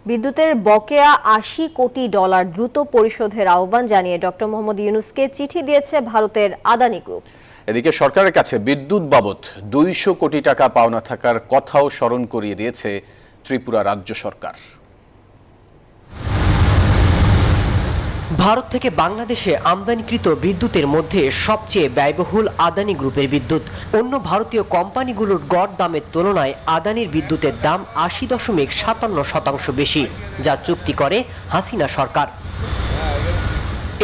বিদ্যুতের বকেয়া ৮০ কোটি ডলার দ্রুত পরিশোধের আহ্বান জানিয়ে ডক্টর মোহাম্মদ ইউনূসকে চিঠি দিয়েছে ভারতের আদানি গ্রুপ। এদিকে সরকারের কাছে বিদ্যুৎ বাবদ ২০০ কোটি টাকা পাওনা থাকার কথাও স্মরণ করিয়ে দিয়েছে ত্রিপুরা রাজ্য সরকার। ভারত থেকে বাংলাদেশে আমদানিকৃত বিদ্যুতের মধ্যে সবচেয়ে ব্যয়বহুল আদানি গ্রুপের বিদ্যুৎ। অন্য ভারতীয় কোম্পানিগুলোর গড় দামের তুলনায় আদানির বিদ্যুতের দাম ৮০.৫৭% বেশি, যা চুক্তি করে হাসিনা সরকার।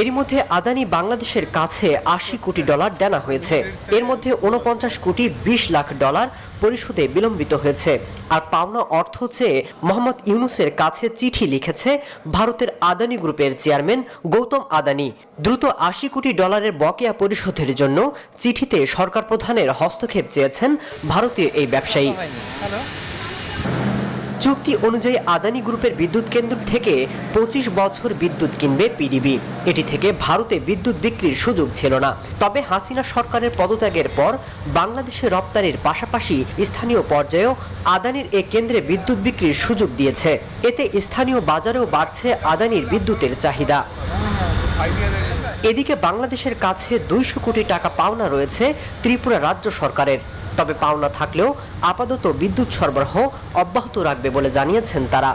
এর মধ্যে আদানি বাংলাদেশের কাছে ৮০ কোটি ডলার দেনা হয়েছে। এর মধ্যে ৪৯ কোটি ২০ লাখ ডলার পরিশোধে বিলম্বিত হয়েছে। আর পাওনা অর্থ চেয়ে মোহাম্মদ ইউনূসের কাছে চিঠি লিখেছে ভারতের আদানি গ্রুপের চেয়ারম্যান গৌতম আদানি। দ্রুত ৮০ কোটি ডলারের বকেয়া পরিশোধের জন্য চিঠিতে সরকার প্রধানের হস্তক্ষেপ চেয়েছেন ভারতীয় এই ব্যবসায়ী। চুক্তি অনুযায়ী আদানি গ্রুপের বিদ্যুৎ কেন্দ্র থেকে ২৫ বছর বিদ্যুৎ কিনবে পিডিবি। এটি থেকে ভারতে বিদ্যুৎ বিক্রির সুযোগ ছিল না। তবে হাসিনা সরকারের পদত্যাগের পর বাংলাদেশে রপ্তানির পাশাপাশি স্থানীয় পর্যায়েও আদানির এ কেন্দ্রে বিদ্যুৎ বিক্রির সুযোগ দিয়েছে। এতে স্থানীয় বাজারেও বাড়ছে আদানির বিদ্যুতের চাহিদা। এদিকে বাংলাদেশের কাছে ২০০ কোটি টাকা পাওনা রয়েছে ত্রিপুরা রাজ্য সরকারের। তবে পাওনা থাকলেও আপাতত বিদ্যুৎ সরবরাহ অব্যাহত রাখবে বলে জানিয়েছেন তারা।